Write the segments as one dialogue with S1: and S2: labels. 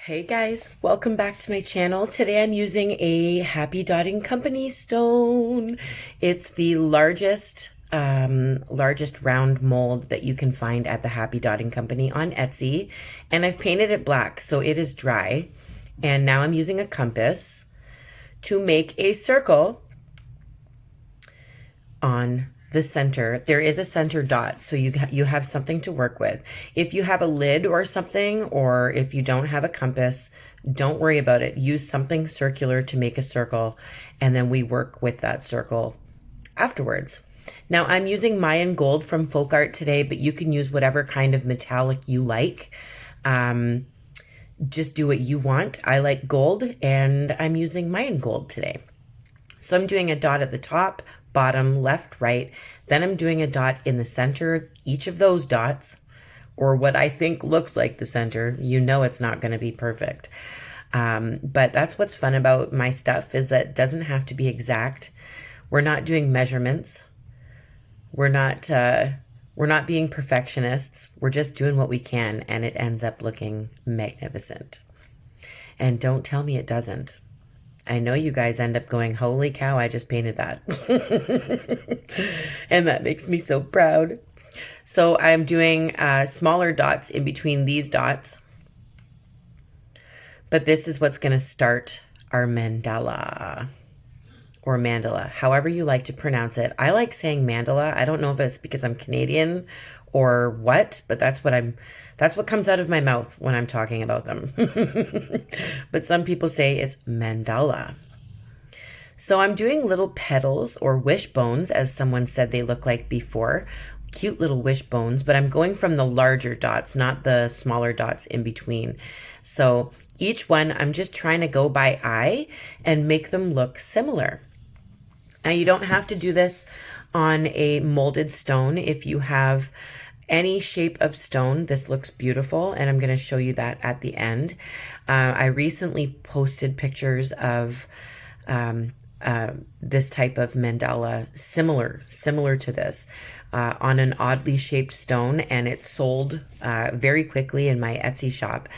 S1: Hey guys, welcome back to my channel. Today I'm using a Happy Dotting Company stone. It's the largest round mold that you can find at the Happy Dotting Company on Etsy. And I've painted it black, so it is dry. And now I'm using a compass to make a circle on the center. There is a center dot, so you have something to work with. If you have a lid or something, or if you don't have a compass, don't worry about it. Use something circular to make a circle, and then we work with that circle afterwards. Now I'm using Mayan gold from Folkart today, but you can use whatever kind of metallic you like. Just do what you want. I like gold, and I'm using Mayan gold today. So I'm doing a dot at the top, bottom, left, right. Then I'm doing a dot in the center of each of those dots, or what I think looks like the center. You know it's not going to be perfect. But that's what's fun about my stuff, is that it doesn't have to be exact. We're not doing measurements. We're not being perfectionists. We're just doing what we can, and it ends up looking magnificent. And don't tell me it doesn't. I know you guys end up going, holy cow, I just painted that. And that makes me so proud. So I'm doing smaller dots in between these dots. But this is what's going to start our mandala, or mandala, however you like to pronounce it. I like saying mandala. I don't know if it's because I'm Canadian or what, but that's what comes out of my mouth when I'm talking about them. But some people say it's mandala. So I'm doing little petals, or wishbones, as someone said they look like before. Cute little wishbones, but I'm going from the larger dots, not the smaller dots in between. So each one, I'm just trying to go by eye and make them look similar. Now you don't have to do this on a molded stone. If you have any shape of stone, this looks beautiful, and I'm going to show you that at the end. I recently posted pictures of this type of mandala, similar to this, on an oddly shaped stone, and it sold very quickly in my Etsy shop.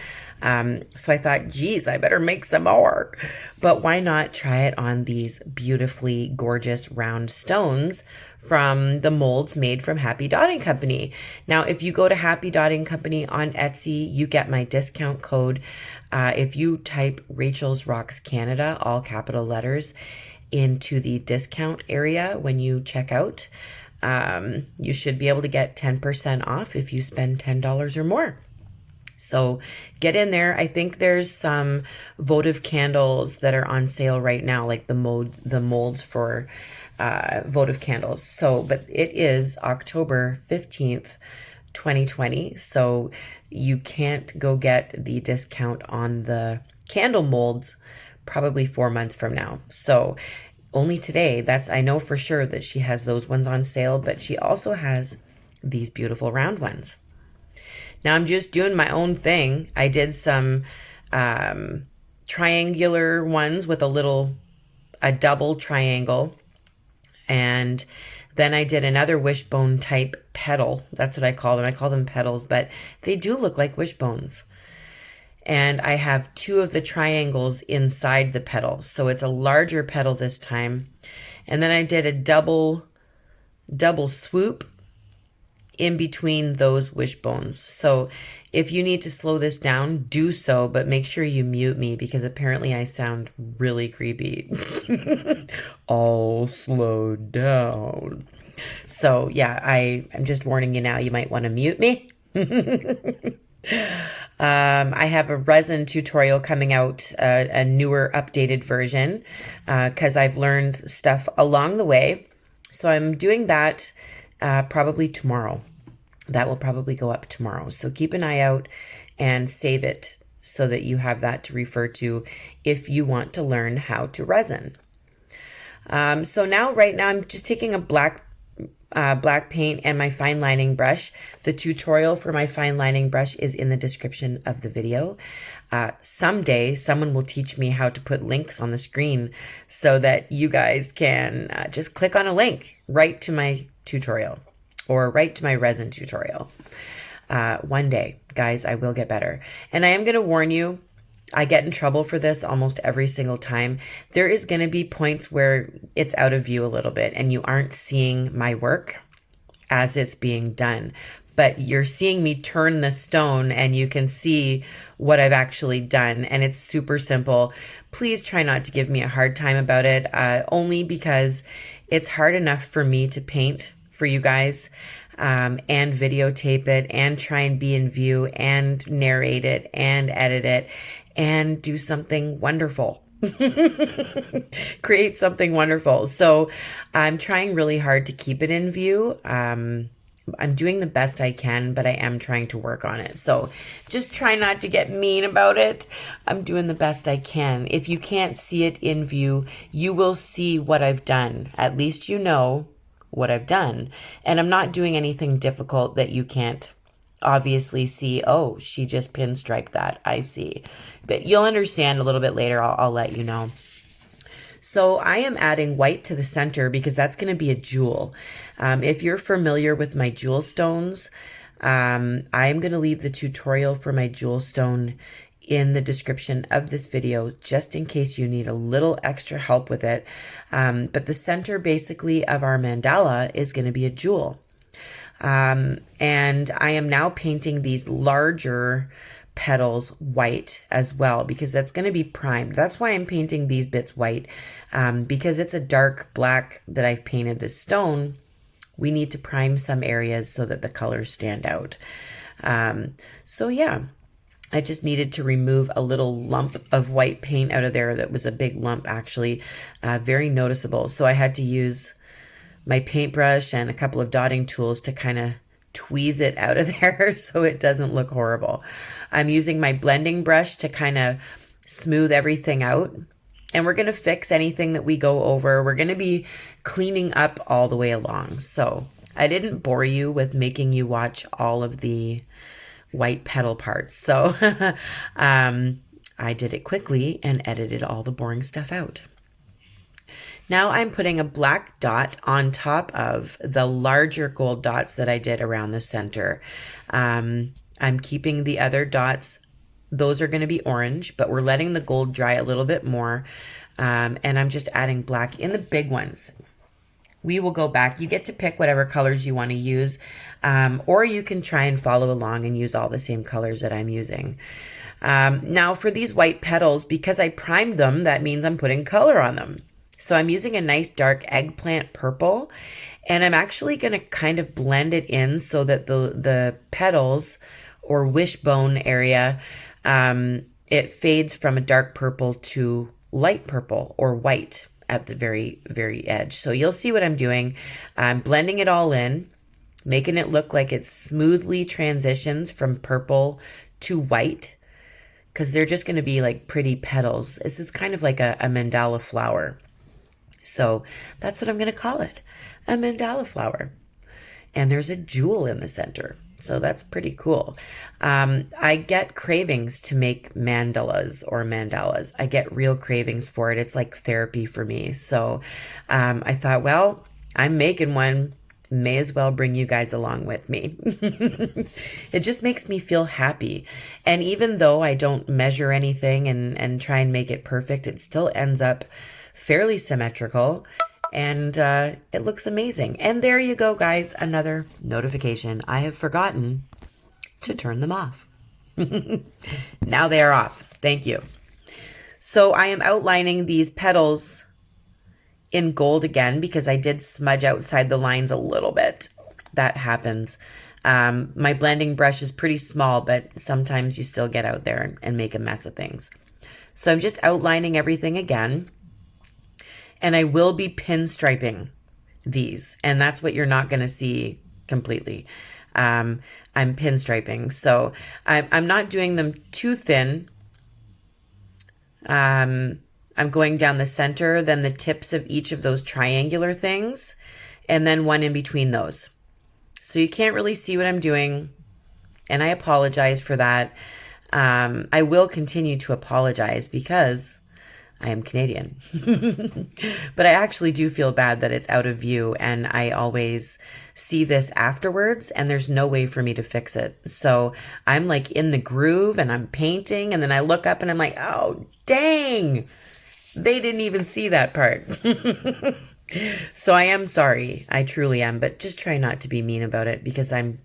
S1: So I thought, geez, I better make some more. But why not try it on these beautifully gorgeous round stones from the molds made from Happy Dotting Company. Now, if you go to Happy Dotting Company on Etsy, you get my discount code. If you type Rachel's Rocks Canada, all capital letters, into the discount area when you check out, you should be able to get 10% off if you spend $10 or more. So get in there. I think there's some votive candles that are on sale right now, like the molds for votive candles. So, but it is October 15th, 2020. So you can't go get the discount on the candle molds probably 4 months from now. So only today, I know for sure that she has those ones on sale, but she also has these beautiful round ones. Now I'm just doing my own thing. I did some triangular ones with a double triangle. And then I did another wishbone type petal. That's what I call them. I call them petals, but they do look like wishbones. And I have two of the triangles inside the petal. So it's a larger petal this time. And then I did a double swoop in between those wishbones. So if you need to slow this down, do so, but make sure you mute me, because apparently I sound really creepy. All slowed down. So yeah, I'm just warning you now, you might want to mute me. I have a resin tutorial coming out, a newer updated version, because I've learned stuff along the way. So I'm doing that probably tomorrow. That will probably go up tomorrow. So keep an eye out and save it so that you have that to refer to if you want to learn how to resin. So right now I'm just taking a black paint and my fine lining brush. The tutorial for my fine lining brush is in the description of the video. Someday someone will teach me how to put links on the screen so that you guys can just click on a link right to my tutorial, or right to my resin tutorial. One day, guys, I will get better. And I am going to warn you, I get in trouble for this almost every single time. There is going to be points where it's out of view a little bit and you aren't seeing my work as it's being done. But you're seeing me turn the stone and you can see what I've actually done. And it's super simple. Please try not to give me a hard time about it, only because it's hard enough for me to paint for you guys and videotape it and try and be in view and narrate it and edit it and do something wonderful. Create something wonderful. So I'm trying really hard to keep it in view. I'm doing the best I can, but I am trying to work on it. So just try not to get mean about it. I'm doing the best I can. If you can't see it in view, you will see what I've done. At least you know what I've done. And I'm not doing anything difficult that you can't obviously see. Oh, she just pinstriped that. I see. But you'll understand a little bit later. I'll let you know. So I am adding white to the center because that's going to be a jewel. If you're familiar with my jewel stones, I am going to leave the tutorial for my jewel stone in the description of this video, just in case you need a little extra help with it. But the center basically of our mandala is going to be a jewel. And I am now painting these larger petals white as well, because that's going to be primed. That's why I'm painting these bits white, because it's a dark black that I've painted this stone. We need to prime some areas so that the colors stand out. So yeah, I just needed to remove a little lump of white paint out of there. That was a big lump, actually, very noticeable. So I had to use my paintbrush and a couple of dotting tools to kind of tweeze it out of there so it doesn't look horrible. I'm using my blending brush to kind of smooth everything out. And we're going to fix anything that we go over. We're going to be cleaning up all the way along. So I didn't bore you with making you watch all of the white petal parts. So I did it quickly and edited all the boring stuff out. Now I'm putting a black dot on top of the larger gold dots that I did around the center. I'm keeping the other dots. Those are going to be orange, but we're letting the gold dry a little bit more. And I'm just adding black in the big ones. We will go back. You get to pick whatever colors you want to use, or you can try and follow along and use all the same colors that I'm using. Now for these white petals, because I primed them, that means I'm putting color on them. So I'm using a nice dark eggplant purple, and I'm actually going to kind of blend it in so that the petals or wishbone area, it fades from a dark purple to light purple or white at the very, very edge. So you'll see what I'm doing. I'm blending it all in, making it look like it smoothly transitions from purple to white, because they're just going to be like pretty petals. This is kind of like a mandala flower. So that's what I'm going to call it, a mandala flower. And there's a jewel in the center. So that's pretty cool. I get cravings to make mandalas or mandalas. I get real cravings for it. It's like therapy for me. So I thought, well, I'm making one. May as well bring you guys along with me. It just makes me feel happy. And even though I don't measure anything and try and make it perfect, it still ends up fairly symmetrical, and it looks amazing. And there you go, guys, another notification. I have forgotten to turn them off. Now they are off. Thank you. So I am outlining these petals in gold again because I did smudge outside the lines a little bit. That happens. My blending brush is pretty small, but sometimes you still get out there and make a mess of things. So I'm just outlining everything again. And I will be pinstriping these, and that's what you're not going to see completely. I'm pinstriping, so I'm not doing them too thin. I'm going down the center, then the tips of each of those triangular things, and then one in between those. So you can't really see what I'm doing, and I apologize for that. I will continue to apologize because I am Canadian. But I actually do feel bad that it's out of view, and I always see this afterwards and there's no way for me to fix it. So I'm like in the groove and I'm painting, and then I look up and I'm like, oh, dang, they didn't even see that part. So I am sorry. I truly am, but just try not to be mean about it, because I'm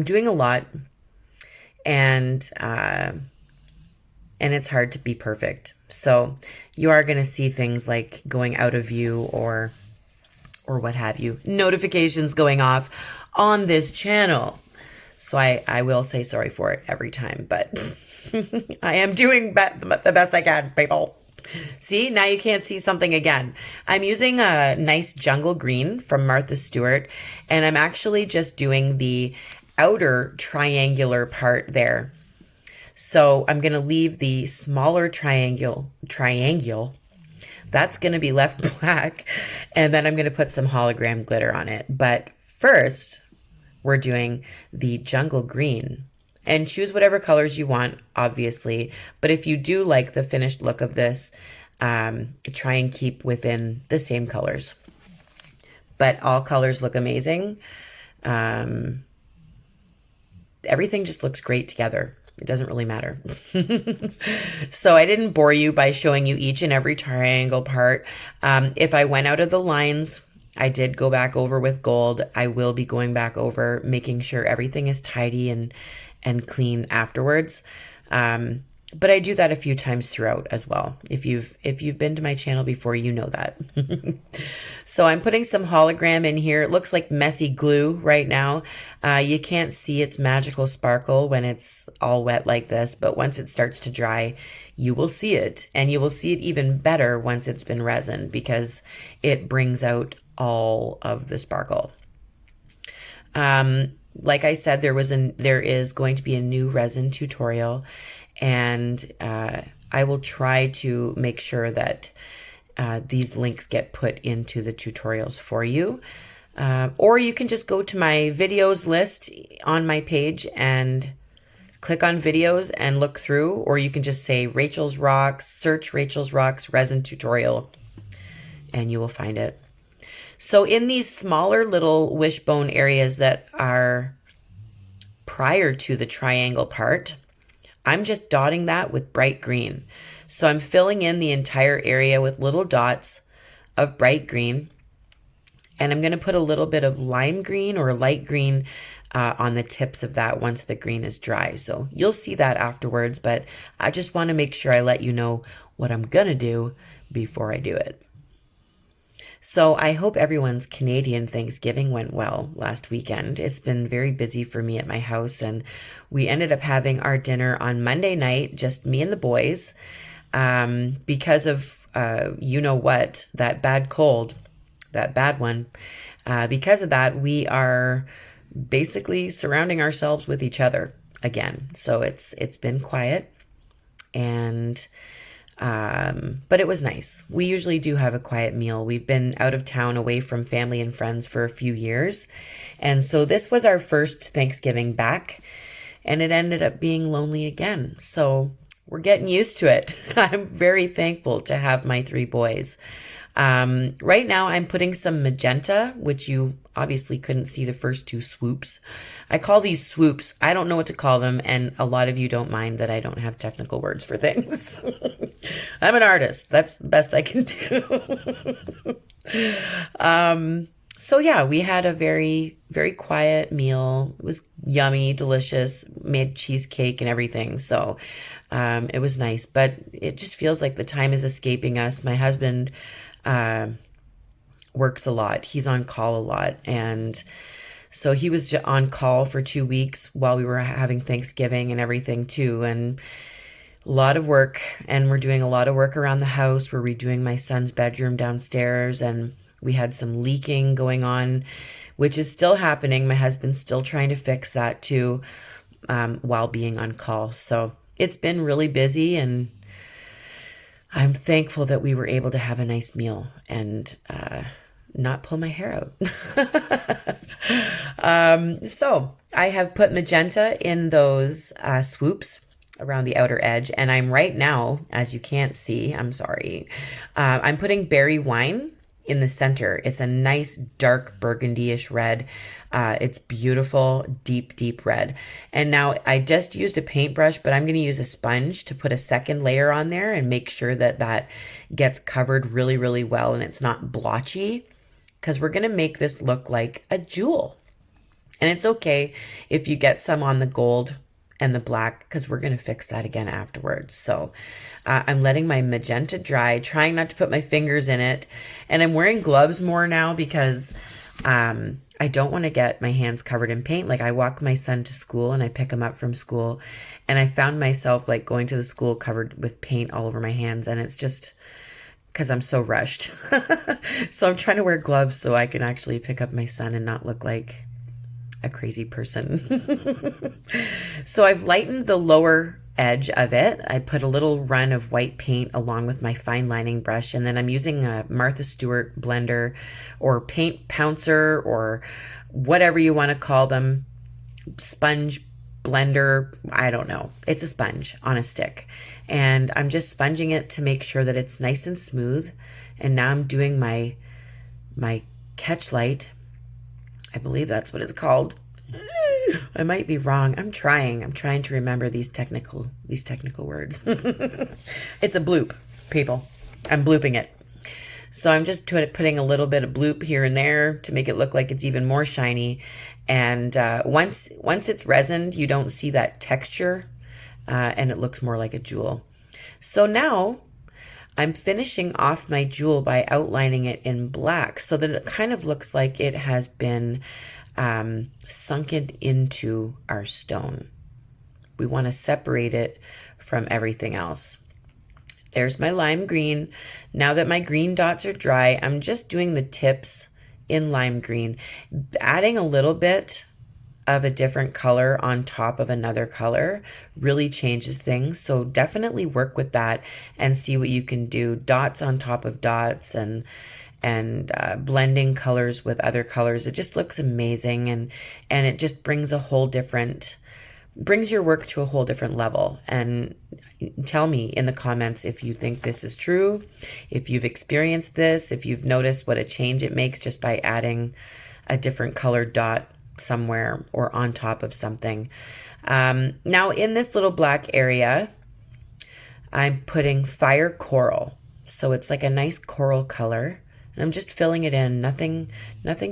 S1: doing a lot, and it's hard to be perfect. So you are going to see things like going out of view or what have you, notifications going off on this channel. So I will say sorry for it every time, but I am doing the best I can, people. See, now you can't see something again. I'm using a nice jungle green from Martha Stewart, and I'm actually just doing the outer triangular part there. So I'm going to leave the smaller triangle. That's going to be left black. And then I'm going to put some hologram glitter on it. But first, we're doing the jungle green. And choose whatever colors you want, obviously. But if you do like the finished look of this, try and keep within the same colors. But all colors look amazing. Everything just looks great together. It doesn't really matter. So I didn't bore you by showing you each and every triangle part. If I went out of the lines, I did go back over with gold. I will be going back over, making sure everything is tidy and clean afterwards. But I do that a few times throughout as well. If you've been to my channel before, you know that. So I'm putting some hologram in here. It looks like messy glue right now. You can't see its magical sparkle when it's all wet like this, but once it starts to dry, you will see it. And you will see it even better once it's been resin, because it brings out all of the sparkle. Like I said, there is going to be a new resin tutorial, and I will try to make sure that these links get put into the tutorials for you. Or you can just go to my videos list on my page and click on videos and look through, or you can just say Rachel's Rocks, search Rachel's Rocks resin tutorial, and you will find it. So in these smaller little wishbone areas that are prior to the triangle part, I'm just dotting that with bright green. So I'm filling in the entire area with little dots of bright green. And I'm going to put a little bit of lime green or light green on the tips of that once the green is dry. So you'll see that afterwards, but I just want to make sure I let you know what I'm going to do before I do it. So I hope everyone's Canadian Thanksgiving went well last weekend. It's been very busy for me at my house, and we ended up having our dinner on Monday night, just me and the boys, because of, you know what, that bad cold, that bad one. Because of that, we are basically surrounding ourselves with each other again. So it's been quiet, and but it was nice. We usually do have a quiet meal. We've been out of town away from family and friends for a few years. And so this was our first Thanksgiving back, and it ended up being lonely again. So we're getting used to it. I'm very thankful to have my 3 boys. Right now I'm putting some magenta, which you obviously couldn't see the first 2 swoops. I call these swoops. I don't know what to call them, and a lot of you don't mind that I don't have technical words for things. I'm an artist. That's the best I can do. So yeah, we had a very, very quiet meal. It was yummy, delicious, made cheesecake and everything. So, it was nice, but it just feels like the time is escaping us. My husband, works a lot. He's on call a lot. And so he was on call for 2 weeks while we were having Thanksgiving and everything too. And a lot of work, and we're doing a lot of work around the house. We're redoing my son's bedroom downstairs, and we had some leaking going on, which is still happening. My husband's still trying to fix that too, while being on call. So it's been really busy, and I'm thankful that we were able to have a nice meal and not pull my hair out. So I have put magenta in those swoops. around the outer edge. And I'm right now, as you can't see, I'm sorry, I'm putting berry wine in the center. It's a nice dark burgundy-ish red. It's beautiful, deep, deep red. And now I just used a paintbrush, but I'm going to use a sponge to put a second layer on there and make sure that that gets covered really, really well and it's not blotchy, because we're going to make this look like a jewel. And it's okay if you get some on the gold and the black, because we're going to fix that again afterwards. So I'm letting my magenta dry, trying not to put my fingers in it. And I'm wearing gloves more now because I don't want to get my hands covered in paint. Like, I walk my son to school and I pick him up from school, and I found myself like going to the school covered with paint all over my hands. And it's just because I'm so rushed. So I'm trying to wear gloves so I can actually pick up my son and not look like a crazy person. So I've lightened the lower edge of it. I put a little run of white paint along with my fine lining brush, and then I'm using a Martha Stewart blender or paint pouncer or whatever you want to call them, sponge blender, I don't know. It's a sponge on a stick, and I'm just sponging it to make sure that it's nice and smooth. And now I'm doing my catch light. I believe that's what it's called. I might be wrong. I'm trying to remember these technical words. It's a bloop, people. I'm blooping it. So I'm just putting a little bit of bloop here and there to make it look like it's even more shiny. And once it's resined, you don't see that texture, and it looks more like a jewel. So now I'm finishing off my jewel by outlining it in black so that it kind of looks like it has been sunken into our stone. We want to separate it from everything else. There's my lime green. Now that my green dots are dry, I'm just doing the tips in lime green, adding a little bit of a different color on top of another color really changes things. So definitely work with that and see what you can do. Dots on top of dots and blending colors with other colors. It just looks amazing, and it just brings brings your work to a whole different level. And tell me in the comments if you think this is true, if you've experienced this, if you've noticed what a change it makes just by adding a different colored dot somewhere or on top of something. Now in this little black area, I'm putting fire coral. So it's like a nice coral color, and I'm just filling it in. Nothing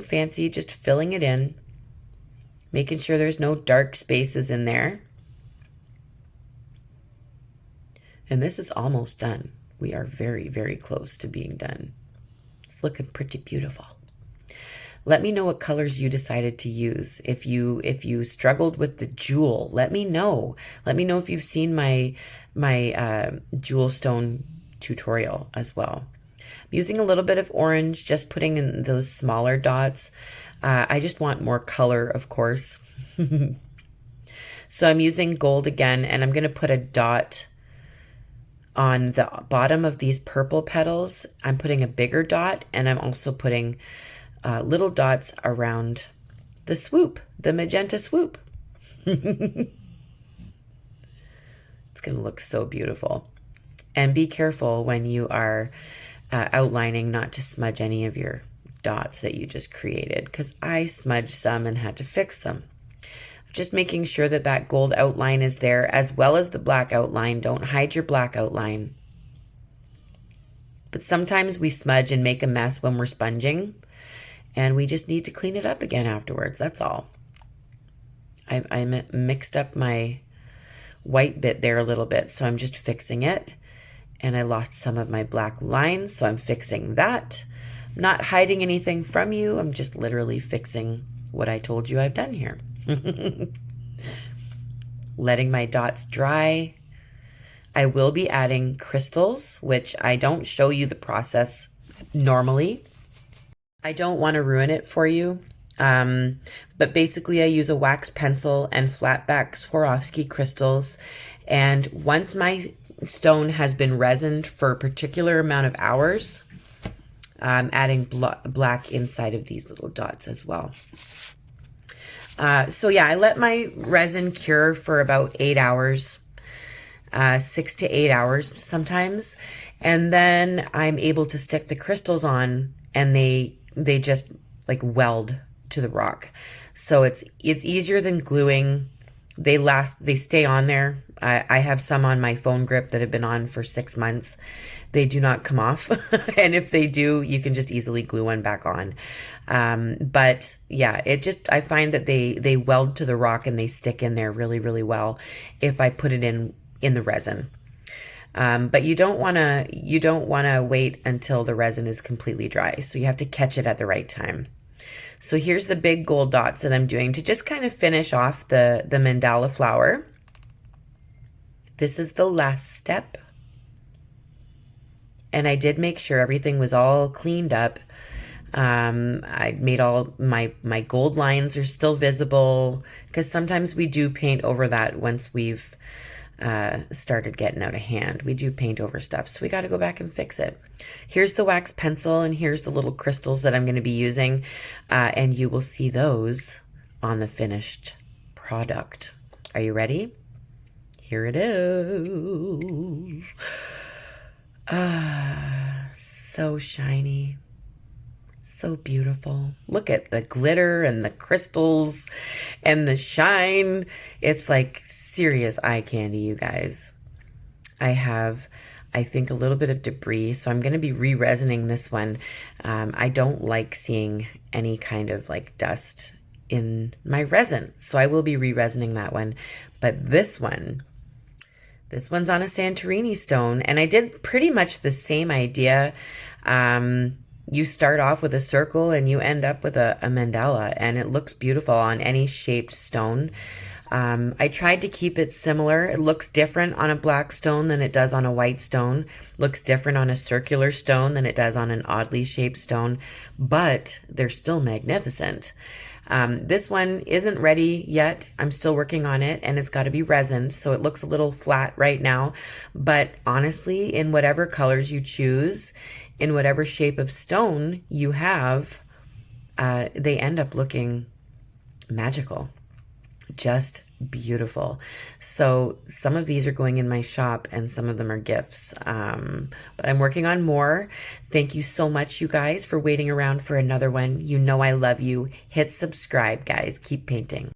S1: fancy, just filling it in, making sure there's no dark spaces in there. And this is almost done. We are very, very close to being done. It's looking pretty beautiful. Let me know what colors you decided to use. If you struggled with the jewel, let me know. Let me know if you've seen my jewel stone tutorial as well. I'm using a little bit of orange, just putting in those smaller dots. I just want more color, of course. So I'm using gold again, and I'm going to put a dot on the bottom of these purple petals. I'm putting a bigger dot, and I'm also putting little dots around the swoop, the magenta swoop. It's going to look so beautiful. And be careful when you are outlining not to smudge any of your dots that you just created, because I smudged some and had to fix them. Just making sure that that gold outline is there as well as the black outline. Don't hide your black outline. But sometimes we smudge and make a mess when we're sponging, and we just need to clean it up again afterwards. That's all. I mixed up my white bit there a little bit, so I'm just fixing it. And I lost some of my black lines, so I'm fixing that. I'm not hiding anything from you. I'm just literally fixing what I told you I've done here. Letting my dots dry. I will be adding crystals, which I don't show you the process normally. I don't want to ruin it for you. But basically I use a wax pencil and flat back Swarovski crystals. And once my stone has been resined for a particular amount of hours, I'm adding black inside of these little dots as well. So yeah, I let my resin cure for about 8 hours. 6 to 8 hours sometimes. And then I'm able to stick the crystals on, and they just like weld to the rock. So it's easier than gluing. They stay on there. I have some on my phone grip that have been on for 6 months. They do not come off. And if they do, you can just easily glue one back on. But yeah, I find that they weld to the rock and they stick in there really, really well if I put it in the resin. But you don't want to wait until the resin is completely dry. So you have to catch it at the right time. So here's the big gold dots that I'm doing to just kind of finish off the mandala flower. This is the last step. And I did make sure everything was all cleaned up. I made all my gold lines are still visible, because sometimes we do paint over that once we've started getting out of hand. We do paint over stuff, so we got to go back and fix it. Here's the wax pencil, and here's the little crystals that I'm going to be using, and you will see those on the finished product. Are you ready? Here it is. So shiny, so beautiful. Look at the glitter and the crystals and the shine. It's like serious eye candy, you guys. I have, I think, a little bit of debris, so I'm going to be re-resining this one. I don't like seeing any kind of like dust in my resin, so I will be re-resining that one. But this one's on a Santorini stone, and I did pretty much the same idea. You start off with a circle and you end up with a mandala, and it looks beautiful on any shaped stone. I tried to keep it similar. It looks different on a black stone than it does on a white stone. Looks different on a circular stone than it does on an oddly shaped stone, but they're still magnificent. This one isn't ready yet. I'm still working on it, and it's got to be resin, so it looks a little flat right now. But honestly, in whatever colors you choose, in whatever shape of stone you have, they end up looking magical. Just beautiful. So some of these are going in my shop and some of them are gifts. But I'm working on more. Thank you so much, you guys, for waiting around for another one. You know I love you. Hit subscribe, guys. Keep painting.